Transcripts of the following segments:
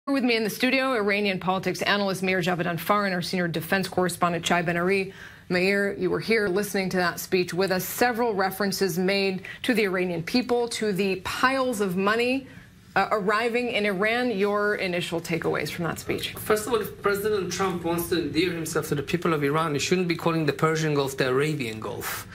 With me in the studio, Iranian politics analyst Meir Javedan Farr and our senior defense correspondent Chai Ben-Ari. Meir, you were here listening to that speech with us. Several references made to the Iranian people, to the piles of money arriving in Iran. Your initial takeaways from that speech? First of all, if President Trump wants to endear himself to the people of Iran, he shouldn't be calling the Persian Gulf the Arabian Gulf.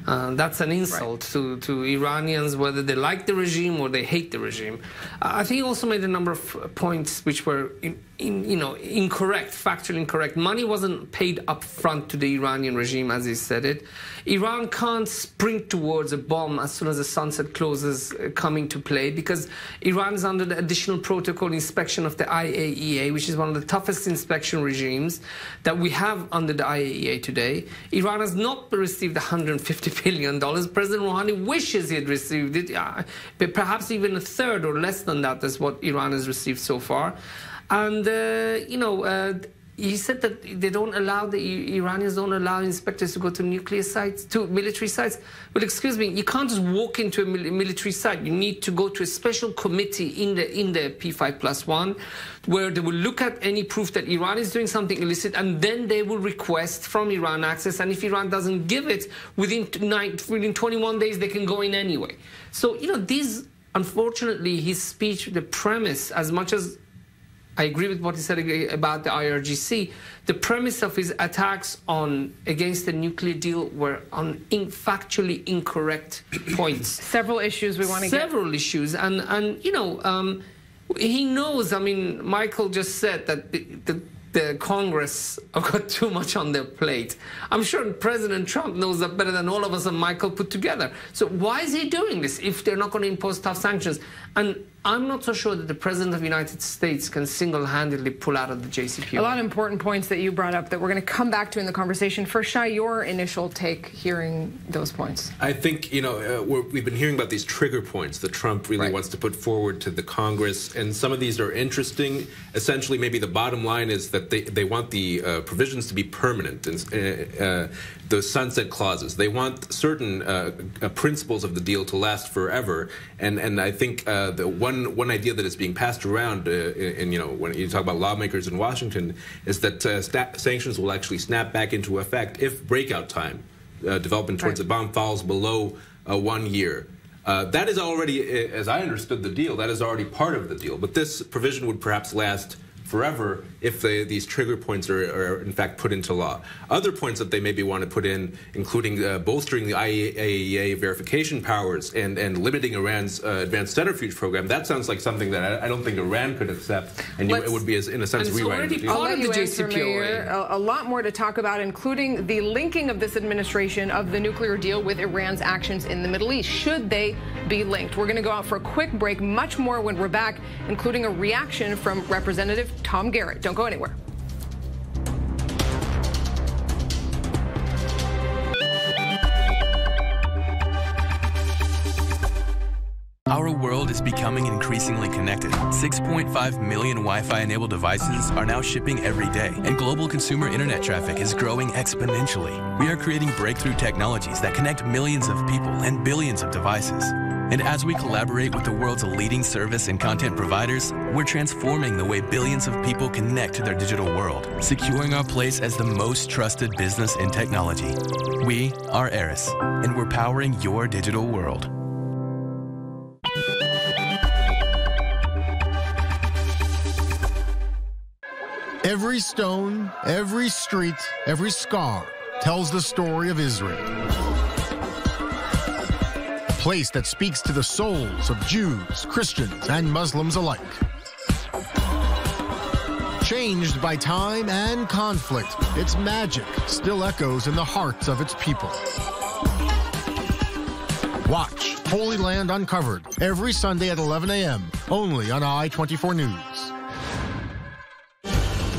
That's an insult to Iranians, whether they like the regime or they hate the regime. I think he also made a number of points which were, incorrect, factually incorrect. Money wasn't paid up front to the Iranian regime, as he said it. Iran can't sprint towards a bomb as soon as the sunset clauses come into play, because Iran is under the additional protocol inspection of the IAEA, which is one of the toughest inspection regimes that we have under the IAEA today. Iran has not received $150 billion. President Rouhani wishes he had received it, but perhaps even a third or less than that is what Iran has received so far. And, he said that they don't allow, the Iranians don't allow inspectors to go to nuclear sites, to military sites. Well, excuse me, you can't just walk into a military site. You need to go to a special committee in the P5+1, where they will look at any proof that Iran is doing something illicit, and then they will request from Iran access. And if Iran doesn't give it, within 21 days, they can go in anyway. So, these, unfortunately, his speech, the premise, as much as I agree with what he said about the IRGC, the premise of his attacks against the nuclear deal were on factually incorrect points. Several issues we want to get. Several issues. And he knows, Michael just said that the Congress have got too much on their plate. I'm sure President Trump knows that better than all of us and Michael put together. So why is he doing this if they're not going to impose tough sanctions? And I'm not so sure that the President of the United States can single-handedly pull out of the JCPOA. A lot of important points that you brought up that we're going to come back to in the conversation. First, Shai, your initial take hearing those points. I think, we've been hearing about these trigger points that Trump really wants to put forward to the Congress, and some of these are interesting. Essentially, maybe the bottom line is that they want the provisions to be permanent, the sunset clauses. They want certain principles of the deal to last forever, and I think the one idea that is being passed around, when you talk about lawmakers in Washington, is that sanctions will actually snap back into effect if breakout time, development towards a bomb, falls below 1 year. That is already, as I understood the deal, that is already part of the deal. But this provision would perhaps last forever if these trigger points are in fact put into law. Other points that they maybe want to put in, including bolstering the IAEA verification powers and limiting Iran's advanced centrifuge program, that sounds like something that I don't think Iran could accept, and it would be, in a sense, rewriting the deal. I'll let you answer, Meir. A lot more to talk about, including the linking of this administration of the nuclear deal with Iran's actions in the Middle East. Should they be linked? We're going to go out for a quick break. Much more when we're back, including a reaction from Representative Tom Garrett. Don't go anywhere. Our world is becoming increasingly connected. 6.5 million Wi-Fi enabled devices are now shipping every day, and global consumer internet traffic is growing exponentially. We are creating breakthrough technologies that connect millions of people and billions of devices. And as we collaborate with the world's leading service and content providers, we're transforming the way billions of people connect to their digital world, securing our place as the most trusted business in technology. We are Eris, and we're powering your digital world. Every stone, every street, every scar tells the story of Israel. A place that speaks to the souls of Jews, Christians, and Muslims alike. Changed by time and conflict, its magic still echoes in the hearts of its people. Watch Holy Land Uncovered every Sunday at 11 a.m. only on i24NEWS.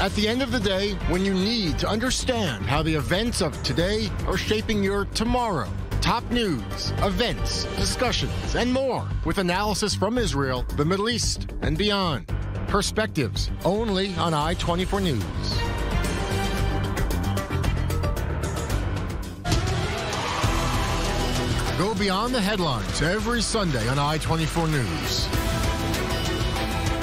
At the end of the day, when you need to understand how the events of today are shaping your tomorrow, top news, events, discussions, and more with analysis from Israel, the Middle East, and beyond. Perspectives only on i24NEWS. Go beyond the headlines every Sunday on i24NEWS.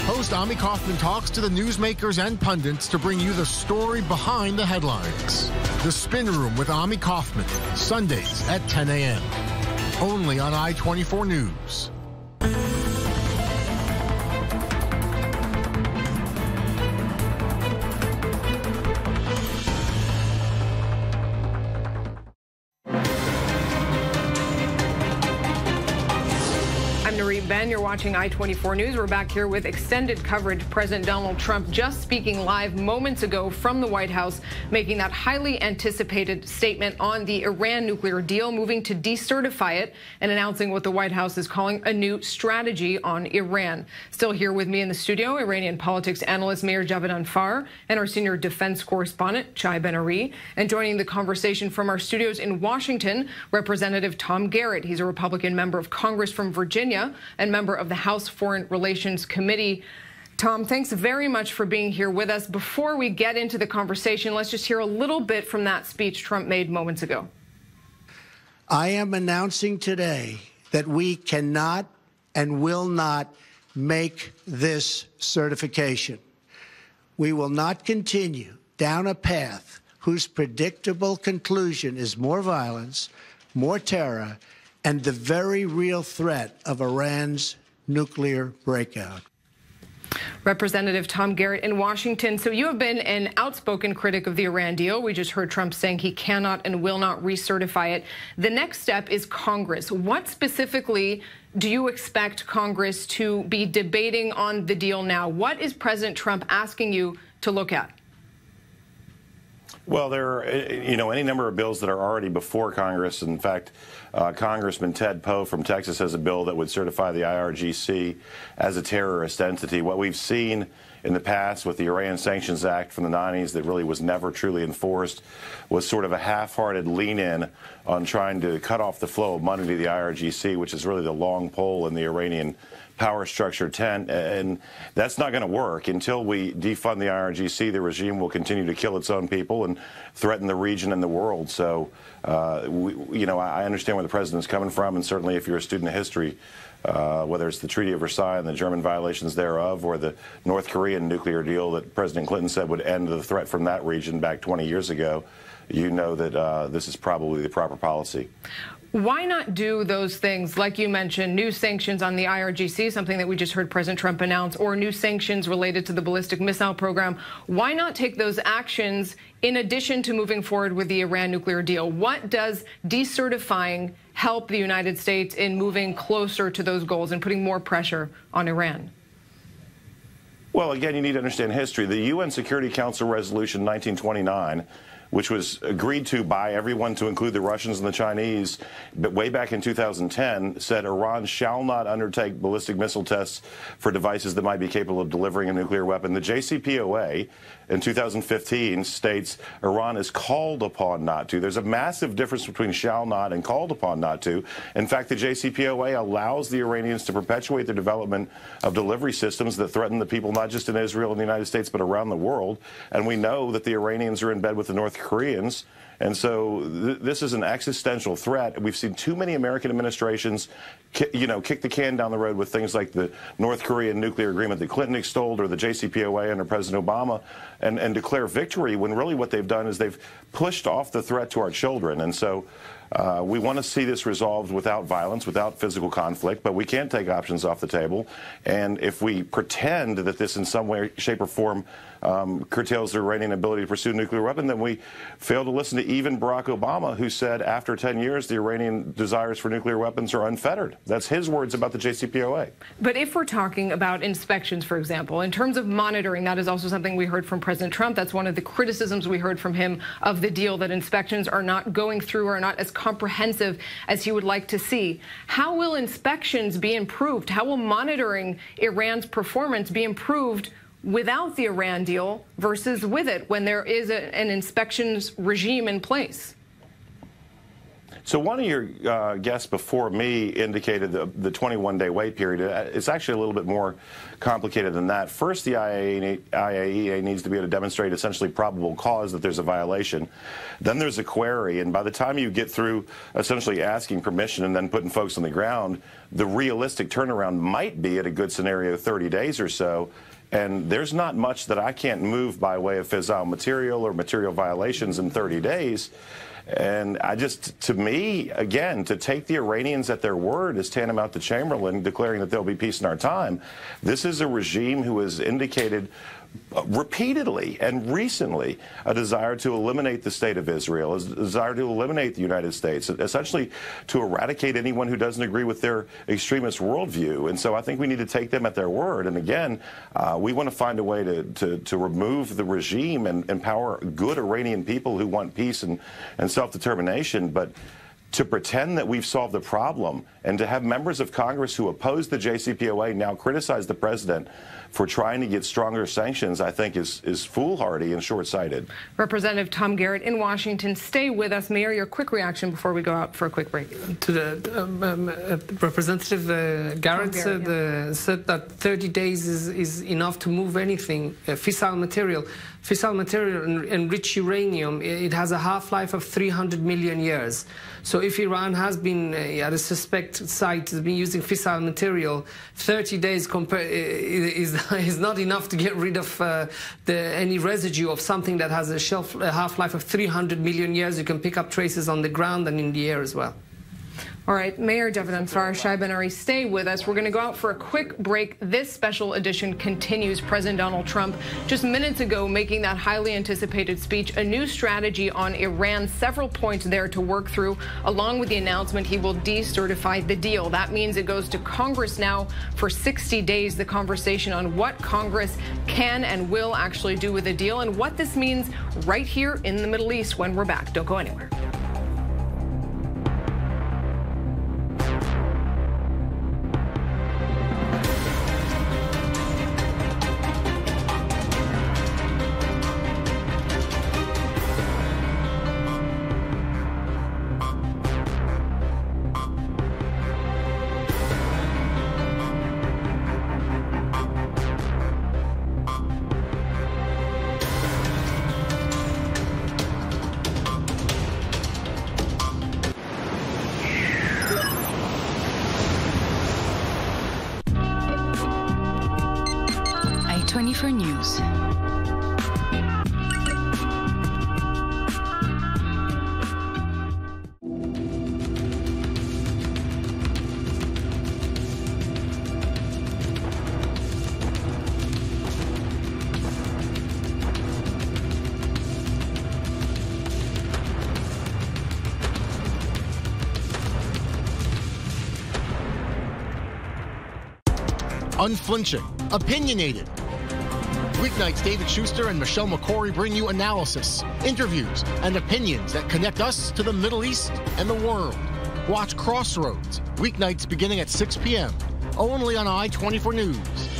Hosted host Ami Kaufman talks to the newsmakers and pundits to bring you the story behind the headlines. The Spin Room with Ami Kaufman, Sundays at 10 a.m. Only on i24 News. Ben, you're watching i24 News. We're back here with extended coverage. President Donald Trump just speaking live moments ago from the White House, making that highly anticipated statement on the Iran nuclear deal, moving to decertify it and announcing what the White House is calling a new strategy on Iran. Still here with me in the studio, Iranian politics analyst Meir Javedanfar and our senior defense correspondent Chai Ben-Ari. And joining the conversation from our studios in Washington, Representative Tom Garrett. He's a Republican member of Congress from Virginia and member of the House Foreign Relations Committee. Tom, thanks very much for being here with us. Before we get into the conversation, let's just hear a little bit from that speech Trump made moments ago. I am announcing today that we cannot and will not make this certification. We will not continue down a path whose predictable conclusion is more violence, more terror, and the very real threat of Iran's nuclear breakout. Representative Tom Garrett in Washington. So you have been an outspoken critic of the Iran deal. We just heard Trump saying he cannot and will not recertify it. The next step is Congress. What specifically do you expect Congress to be debating on the deal now? What is President Trump asking you to look at? Well, there are, any number of bills that are already before Congress. In fact, Congressman Ted Poe from Texas has a bill that would certify the IRGC as a terrorist entity. What we've seen in the past with the Iran Sanctions Act from the 90s that really was never truly enforced was sort of a half-hearted lean-in on trying to cut off the flow of money to the IRGC, which is really the long pole in the Iranian power structure tent, and that's not going to work. Until we defund the IRGC, the regime will continue to kill its own people and threaten the region and the world. So, I understand where the president's coming from, and certainly if you're a student of history, whether it's the Treaty of Versailles and the German violations thereof, or the North Korean nuclear deal that President Clinton said would end the threat from that region back 20 years ago, you know that this is probably the proper policy. Why not do those things, like you mentioned, new sanctions on the IRGC, something that we just heard President Trump announce, or new sanctions related to the ballistic missile program? Why not take those actions in addition to moving forward with the Iran nuclear deal? What does decertifying help the United States in moving closer to those goals and putting more pressure on Iran? Well, again, you need to understand history. The UN Security Council Resolution 1929, which was agreed to by everyone to include the Russians and the Chinese, but way back in 2010, said Iran shall not undertake ballistic missile tests for devices that might be capable of delivering a nuclear weapon. The JCPOA in 2015 states Iran is called upon not to. There's a massive difference between shall not and called upon not to. In fact, the JCPOA allows the Iranians to perpetuate the development of delivery systems that threaten the people not just in Israel and the United States, but around the world. And we know that the Iranians are in bed with the North Koreans. And so this is an existential threat. We've seen too many American administrations, kick the can down the road with things like the North Korean nuclear agreement that Clinton extolled, or the JCPOA under President Obama, and declare victory when really what they've done is they've pushed off the threat to our children. And so we want to see this resolved without violence, without physical conflict, but we can't take options off the table. And if we pretend that this in some way, shape, or form curtails the Iranian ability to pursue a nuclear weapon, then we fail to listen to even Barack Obama, who said after 10 years the Iranian desires for nuclear weapons are unfettered. That's his words about the JCPOA. But if we're talking about inspections, for example, in terms of monitoring, that is also something we heard from President Trump. That's one of the criticisms we heard from him of the deal, that inspections are not going through, or not as comprehensive as he would like to see. How will inspections be improved? How will monitoring Iran's performance be improved without the Iran deal versus with it, when there is an inspections regime in place? So one of your guests before me indicated the 21-day wait period. It's actually a little bit more complicated than that. First, the IAEA needs to be able to demonstrate essentially probable cause that there's a violation. Then there's a query, and by the time you get through essentially asking permission and then putting folks on the ground, the realistic turnaround might be, at a good scenario, 30 days or so. And there's not much that I can't move by way of fissile material or material violations in 30 days. And to me, again, to take the Iranians at their word is tantamount to Chamberlain declaring that there'll be peace in our time. This is a regime who has indicated repeatedly and recently a desire to eliminate the state of Israel, a desire to eliminate the United States, essentially to eradicate anyone who doesn't agree with their extremist worldview. And so I think we need to take them at their word. And again, we want to find a way to remove the regime and empower good Iranian people who want peace and self-determination. But to pretend that we've solved the problem and to have members of Congress who oppose the JCPOA now criticize the president for trying to get stronger sanctions, I think is foolhardy and short-sighted. Representative Tom Garrett in Washington, stay with us. Mayor, your quick reaction before we go out for a quick break. To the Representative Garrett said that 30 days is enough to move anything. Fissile material, enriched uranium, it has a half-life of 300 million years. So if Iran has been at a suspect site, has been using fissile material, 30 days is not enough to get rid of any residue of something that has a half-life of 300 million years. You can pick up traces on the ground and in the air as well. All right, Mayor Javadan Farr, Shai Ben-Ari, stay with us. We're going to go out for a quick break. This special edition continues. President Donald Trump, just minutes ago, making that highly anticipated speech, a new strategy on Iran, several points there to work through, along with the announcement he will decertify the deal. That means it goes to Congress now for 60 days, the conversation on what Congress can and will actually do with the deal and what this means right here in the Middle East when we're back. Don't go anywhere. i24NEWS. Unflinching, opinionated. Weeknights, David Schuster and Michelle McCory bring you analysis, interviews, and opinions that connect us to the Middle East and the world. Watch Crossroads, weeknights beginning at 6 p.m., only on i24NEWS.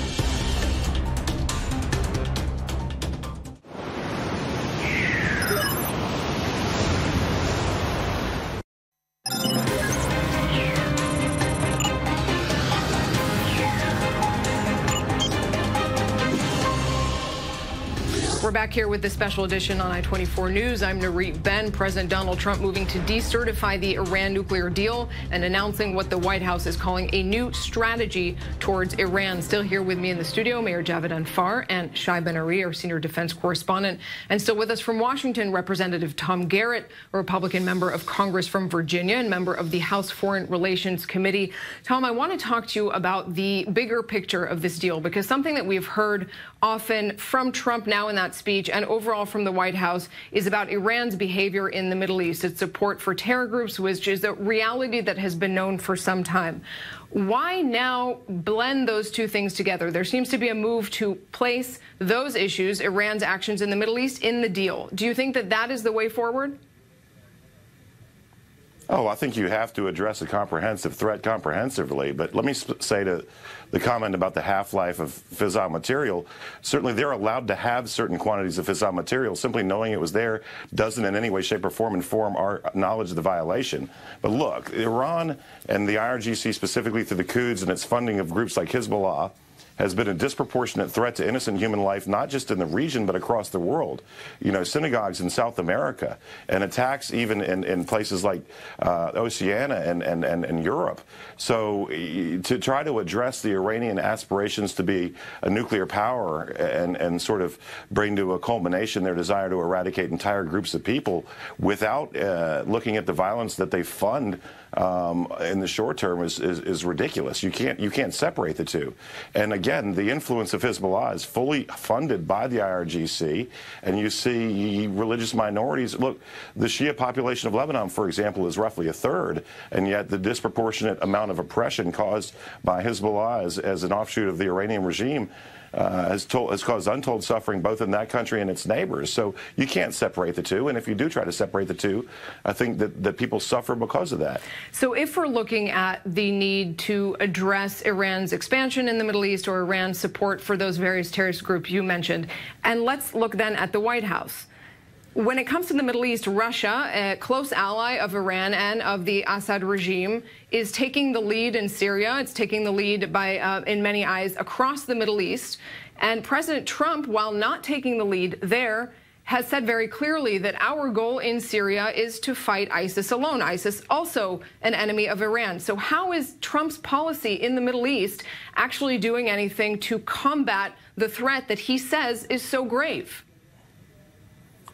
We're back here with the special edition on i24NEWS. I'm Nareet Ben. President Donald Trump moving to decertify the Iran nuclear deal and announcing what the White House is calling a new strategy towards Iran. Still here with me in the studio, Mayor Javadan Farr and Shai Ben-Ari, our senior defense correspondent. And still with us from Washington, Representative Tom Garrett, a Republican member of Congress from Virginia and member of the House Foreign Relations Committee. Tom, I want to talk to you about the bigger picture of this deal, because something that we've heard often from Trump now in that speech and overall from the White House is about Iran's behavior in the Middle East, its support for terror groups, which is a reality that has been known for some time. Why now blend those two things together? There seems to be a move to place those issues, Iran's actions in the Middle East, in the deal. Do you think that that is the way forward? Oh, I think you have to address a comprehensive threat comprehensively. But let me say to the comment about the half-life of fissile material, certainly they're allowed to have certain quantities of fissile material. Simply knowing it was there doesn't in any way, shape, or form inform our knowledge of the violation. But look, Iran and the IRGC, specifically through the Quds and its funding of groups like Hezbollah, has been a disproportionate threat to innocent human life, not just in the region, but across the world. You know, synagogues in South America and attacks even in places like Oceania and Europe. So to try to address the Iranian aspirations to be a nuclear power and sort of bring to a culmination their desire to eradicate entire groups of people without looking at the violence that they fund in the short term is ridiculous. You can't separate the two. And again, the influence of Hezbollah is fully funded by the IRGC, and you see religious minorities. Look, the Shia population of Lebanon, for example, is roughly a third, and yet the disproportionate amount of oppression caused by Hezbollah as an offshoot of the Iranian regime has caused untold suffering both in that country and its neighbors. So you can't separate the two, and if you do try to separate the two, I think that people suffer because of that. So if we're looking at the need to address Iran's expansion in the Middle East or Iran's support for those various terrorist groups you mentioned, and let's look then at the White House. When it comes to the Middle East, Russia, a close ally of Iran and of the Assad regime, is taking the lead in Syria. It's taking the lead by, in many eyes, across the Middle East. And President Trump, while not taking the lead there, has said very clearly that our goal in Syria is to fight ISIS alone. ISIS also an enemy of Iran. So how is Trump's policy in the Middle East actually doing anything to combat the threat that he says is so grave?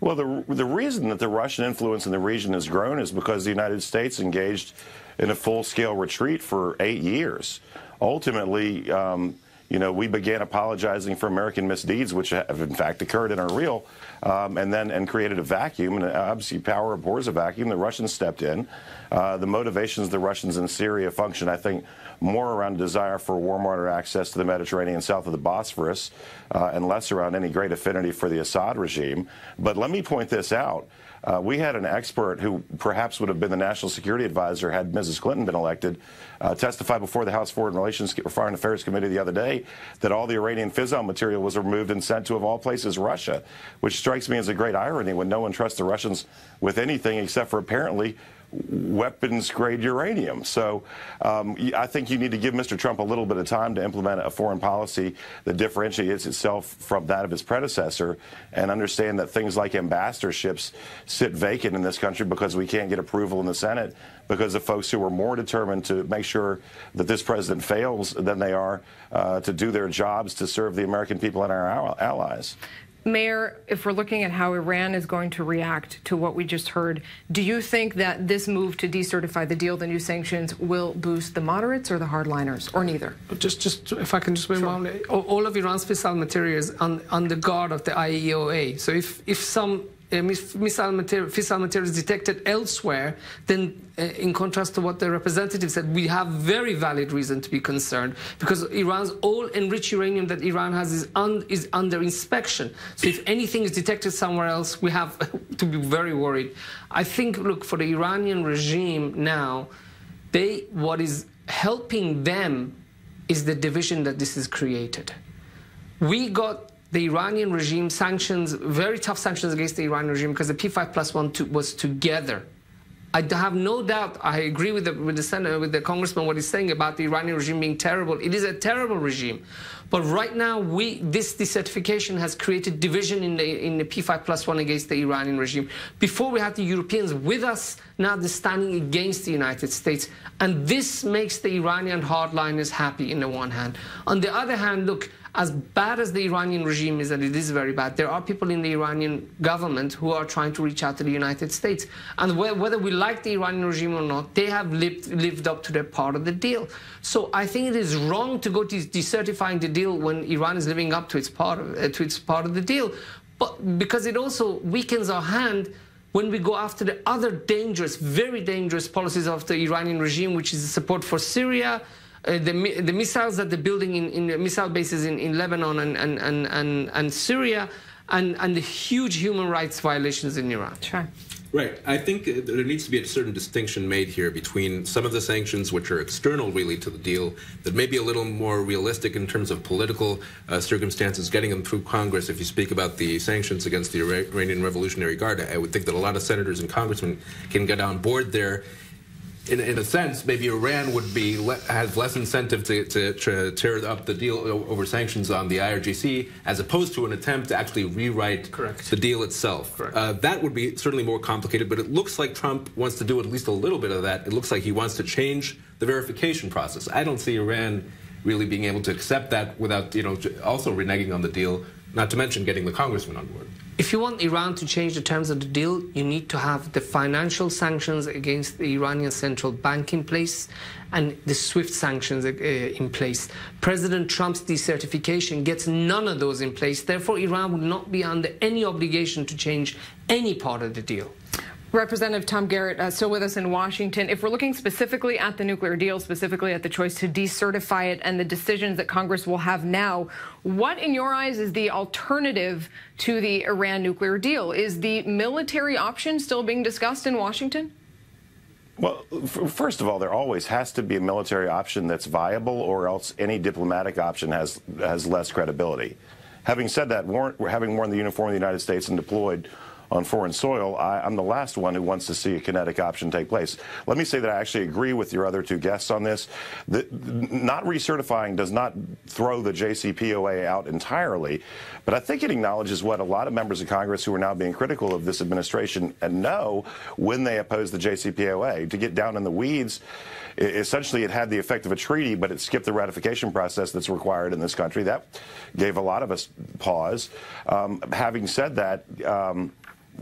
Well, the reason that the Russian influence in the region has grown is because the United States engaged in a full-scale retreat for 8 years. Ultimately, you know, we began apologizing for American misdeeds, which have in fact occurred and are real, and created a vacuum. And obviously, power abhors a vacuum. The Russians stepped in. The motivations of the Russians in Syria function, I think, more around a desire for warm water access to the Mediterranean south of the Bosphorus, and less around any great affinity for the Assad regime. But let me point this out. We had an expert who perhaps would have been the national security advisor had Mrs. Clinton been elected, testify before the House Foreign Affairs Committee the other day that all the Iranian fissile material was removed and sent to, of all places, Russia, which strikes me as a great irony when no one trusts the Russians with anything except for apparently weapons-grade uranium. So I think you need to give Mr. Trump a little bit of time to implement a foreign policy that differentiates itself from that of his predecessor, and understand that things like ambassadorships sit vacant in this country because we can't get approval in the Senate because of folks who are more determined to make sure that this president fails than they are to do their jobs to serve the American people and our allies. Mayor, if we're looking at how Iran is going to react to what we just heard, do you think that this move to decertify the deal, the new sanctions, will boost the moderates or the hardliners, or neither? Just if I can just remind you, all of Iran's fissile material is on the guard of the IAEA. So if some fissile material is detected elsewhere, then in contrast to what the representative said, we have very valid reason to be concerned, because Iran's all enriched uranium that Iran has is under inspection. So if anything is detected somewhere else, we have to be very worried. I think, look, for the Iranian regime now, what is helping them is the division that this has created. We got the Iranian regime sanctions, very tough sanctions against the Iranian regime, because the P5+1 was together. I have no doubt. I agree with the congressman what he's saying about the Iranian regime being terrible. It is a terrible regime, but right now this decertification has created division in the P5+1 against the Iranian regime. Before we had the Europeans with us, now they're standing against the United States, and this makes the Iranian hardliners happy. In the one hand, on the other hand, look. As bad as the Iranian regime is, and it is very bad, there are people in the Iranian government who are trying to reach out to the United States. And whether we like the Iranian regime or not, they have lived up to their part of the deal. So I think it is wrong to go to decertifying the deal when Iran is living up to its part of the deal. But because it also weakens our hand when we go after the other dangerous, very dangerous policies of the Iranian regime, which is the support for Syria, the missiles that they're building in missile bases in Lebanon and Syria, and the huge human rights violations in Iran. Sure. Right. I think there needs to be a certain distinction made here between some of the sanctions, which are external really to the deal, that may be a little more realistic in terms of political circumstances, getting them through Congress. If you speak about the sanctions against the Iranian Revolutionary Guard, I would think that a lot of senators and congressmen can get on board there. in a sense, maybe Iran would has less incentive to tear up the deal over sanctions on the IRGC, as opposed to an attempt to actually rewrite the deal itself. That would be certainly more complicated, but it looks like Trump wants to do at least a little bit of that. It looks like he wants to change the verification process. I don't see Iran really being able to accept that without, also reneging on the deal, not to mention getting the congressman on board. If you want Iran to change the terms of the deal, you need to have the financial sanctions against the Iranian central bank in place and the SWIFT sanctions in place. President Trump's decertification gets none of those in place. Therefore, Iran would not be under any obligation to change any part of the deal. Representative Tom Garrett, still with us in Washington. If we're looking specifically at the nuclear deal, specifically at the choice to decertify it and the decisions that Congress will have now, what, in your eyes, is the alternative to the Iran nuclear deal? Is the military option still being discussed in Washington? Well, first of all, there always has to be a military option that's viable, or else any diplomatic option has less credibility. Having said that, having worn the uniform of the United States and deployed on foreign soil, I'm the last one who wants to see a kinetic option take place. Let me say that I actually agree with your other two guests on this. Not recertifying does not throw the JCPOA out entirely, but I think it acknowledges what a lot of members of Congress who are now being critical of this administration and know when they oppose the JCPOA. To get down in the weeds, essentially it had the effect of a treaty, but it skipped the ratification process that's required in this country. That gave a lot of us pause. Having said that,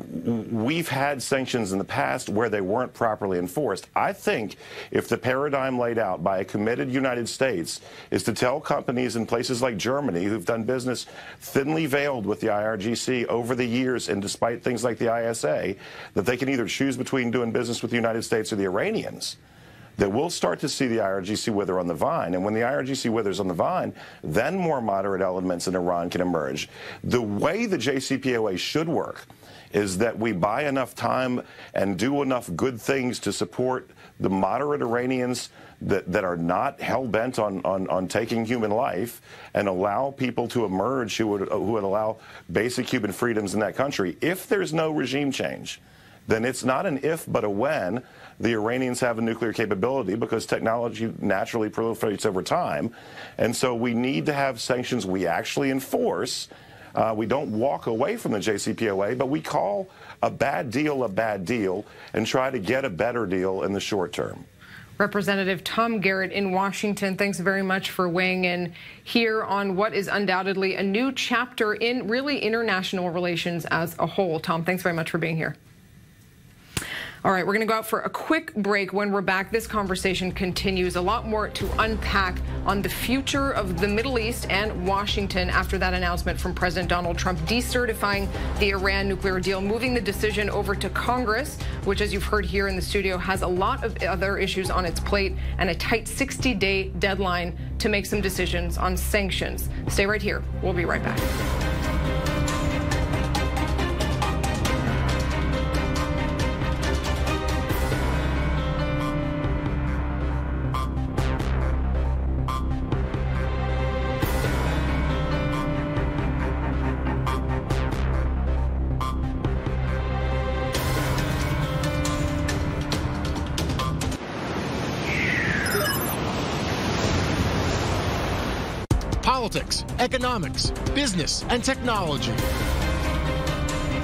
we've had sanctions in the past where they weren't properly enforced. I think if the paradigm laid out by a committed United States is to tell companies in places like Germany who've done business thinly veiled with the IRGC over the years, and despite things like the ISA, that they can either choose between doing business with the United States or the Iranians, that we'll start to see the IRGC wither on the vine. And when the IRGC withers on the vine, then more moderate elements in Iran can emerge. The way the JCPOA should work is that we buy enough time and do enough good things to support the moderate Iranians that are not hell-bent on taking human life, and allow people to emerge who would allow basic human freedoms in that country. If there's no regime change, then it's not an if but a when the Iranians have a nuclear capability, because technology naturally proliferates over time. And so we need to have sanctions we actually enforce. We don't walk away from the JCPOA, but we call a bad deal and try to get a better deal in the short term. Representative Tom Garrett in Washington, thanks very much for weighing in here on what is undoubtedly a new chapter in really international relations as a whole. Tom, thanks very much for being here. All right, we're going to go out for a quick break. When we're back, this conversation continues. A lot more to unpack on the future of the Middle East and Washington after that announcement from President Donald Trump decertifying the Iran nuclear deal, moving the decision over to Congress, which, as you've heard here in the studio, has a lot of other issues on its plate and a tight 60-day deadline to make some decisions on sanctions. Stay right here. We'll be right back. Politics, economics, business, and technology.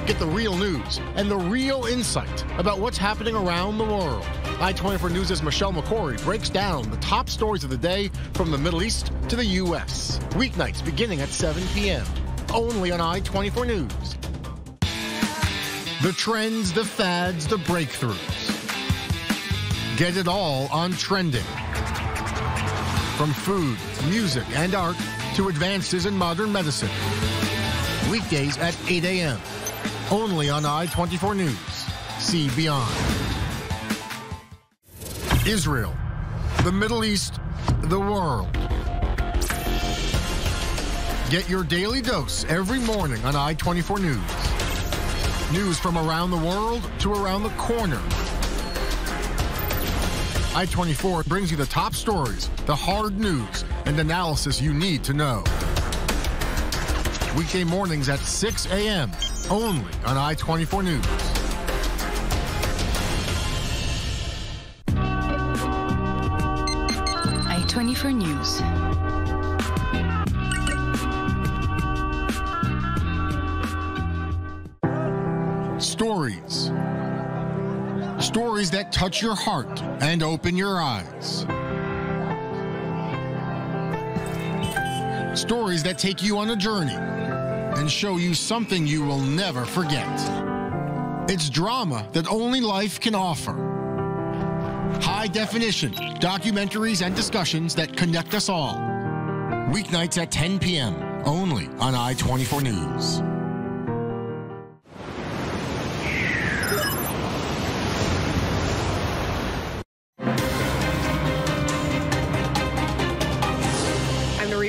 Get the real news and the real insight about what's happening around the world. i24NEWS' Michelle McCory breaks down the top stories of the day from the Middle East to the U.S. Weeknights beginning at 7 p.m. Only on i24NEWS. The trends, the fads, the breakthroughs. Get it all on Trending. From food, music, and art to advances in modern medicine. Weekdays at 8 a.m. Only on i24NEWS. See beyond. Israel, the Middle East, the world. Get your daily dose every morning on i24NEWS. News from around the world to around the corner. i24 brings you the top stories, the hard news, and analysis you need to know. Weekday mornings at 6 a.m. only on i24NEWS. i24NEWS. Stories. Stories that touch your heart and open your eyes. Stories that take you on a journey and show you something you will never forget. It's drama that only life can offer. High definition documentaries and discussions that connect us all. Weeknights at 10 p.m. only on i24NEWS.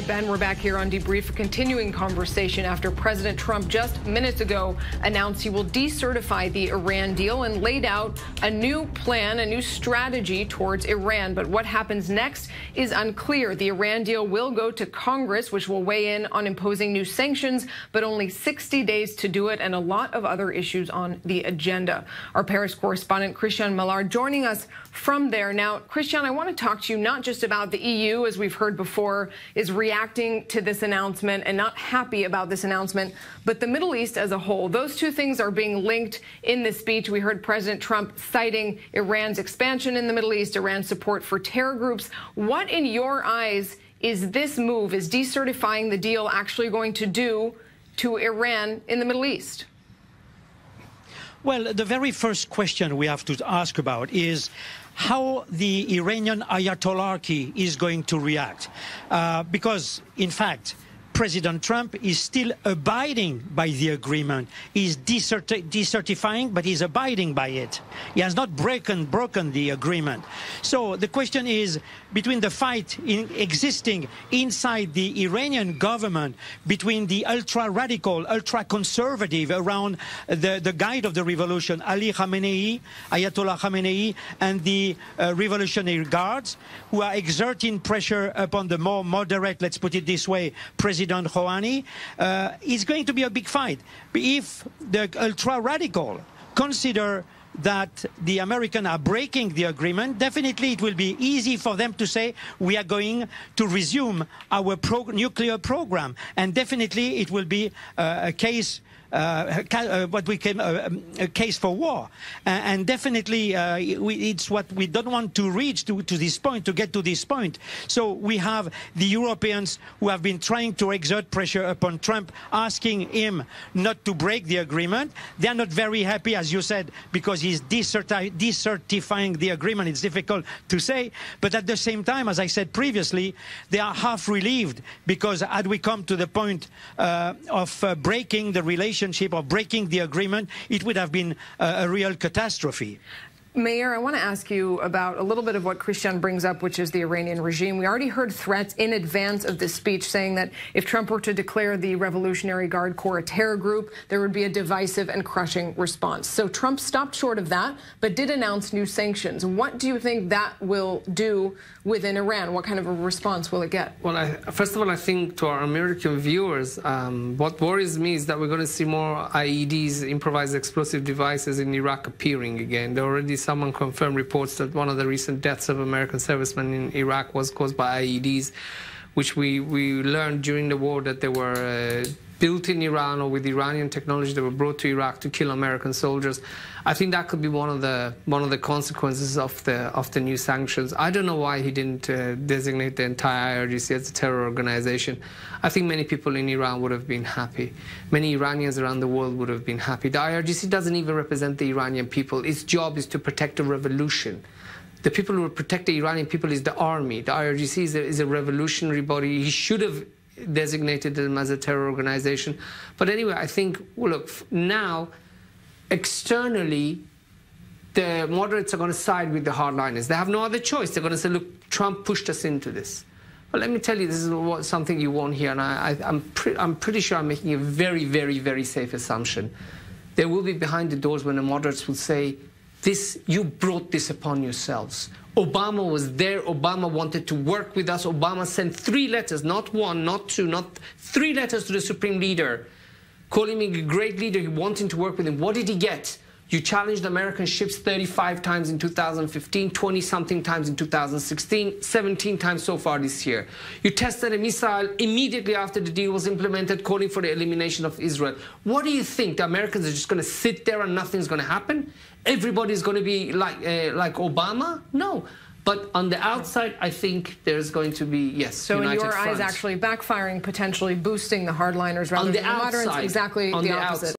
Ben, we're back here on Debrief, a continuing conversation after President Trump just minutes ago announced he will decertify the Iran deal and laid out a new plan, a new strategy towards Iran. But what happens next is unclear. The Iran deal will go to Congress, which will weigh in on imposing new sanctions, but only 60 days to do it, and a lot of other issues on the agenda. Our Paris correspondent, Christian Millard, joining us from there. Now, Christian, I want to talk to you not just about the EU, as we've heard before, is reacting to this announcement and not happy about this announcement, but the Middle East as a whole. Those two things are being linked in this speech. We heard President Trump citing Iran's expansion in the Middle East, Iran's support for terror groups. What, in your eyes, is this move, is decertifying the deal actually going to do to Iran in the Middle East? Well, the very first question we have to ask about is how the Iranian Ayatollah is going to react. Because, in fact, President Trump is still abiding by the agreement. He's decertifying, but he's abiding by it. He has not broken the agreement. So the question is, between the fight existing inside the Iranian government, between the ultra-radical, ultra-conservative around the guide of the revolution, Ali Khamenei, Ayatollah Khamenei, and the Revolutionary Guards, who are exerting pressure upon the more moderate, let's put it this way, President Rouhani, is going to be a big fight. If the ultra-radical consider that the Americans are breaking the agreement, definitely it will be easy for them to say we are going to resume our nuclear program. And definitely it will be a case what we call a case for war, and definitely it's what we don't want to reach to this point, to get to this point. So we have the Europeans who have been trying to exert pressure upon Trump, asking him not to break the agreement. They are not very happy, as you said, because he's decertifying the agreement. It's difficult to say, but at the same time, as I said previously, they are half relieved, because had we come to the point of breaking the relationship or breaking the agreement, it would have been a real catastrophe. Mayor, I want to ask you about a little bit of what Christian brings up, which is the Iranian regime. We already heard threats in advance of this speech saying that if Trump were to declare the Revolutionary Guard Corps a terror group, there would be a divisive and crushing response. So Trump stopped short of that, but did announce new sanctions. What do you think that will do within Iran? What kind of a response will it get? Well, first of all, I think to our American viewers, what worries me is that we're going to see more IEDs, improvised explosive devices, in Iraq appearing again. There already some unconfirmed reports that one of the recent deaths of American servicemen in Iraq was caused by IEDs, which we learned during the war that they were built in Iran or with Iranian technology that were brought to Iraq to kill American soldiers. I think that could be one of the consequences of the new sanctions. I don't know why he didn't designate the entire IRGC as a terror organization. I think many people in Iran would have been happy. Many Iranians around the world would have been happy. The IRGC doesn't even represent the Iranian people. Its job is to protect a revolution. The people who protect the Iranian people is the army. The IRGC is a revolutionary body. He should have designated them as a terror organization. But anyway, I think, well, look, now, externally, the moderates are going to side with the hardliners. They have no other choice. They're going to say, look, Trump pushed us into this. But let me tell you, this is something you won't hear, and I'm pretty sure I'm making a very, very, very safe assumption. There will be behind the doors when the moderates will say, you brought this upon yourselves. Obama was there. Obama wanted to work with us. Obama sent 3 letters, not 1, not 2, not 3 letters to the Supreme Leader, calling him a great leader, wanting to work with him. What did he get? You challenged American ships 35 times in 2015, 20-something times in 2016, 17 times so far this year. You tested a missile immediately after the deal was implemented, calling for the elimination of Israel. What do you think? The Americans are just going to sit there and nothing's going to happen? Everybody's going to be like Obama? No. But on the outside, I think there's going to be, yes, so in your eyes, actually backfiring, potentially boosting the hardliners rather than the moderates, exactly the opposite.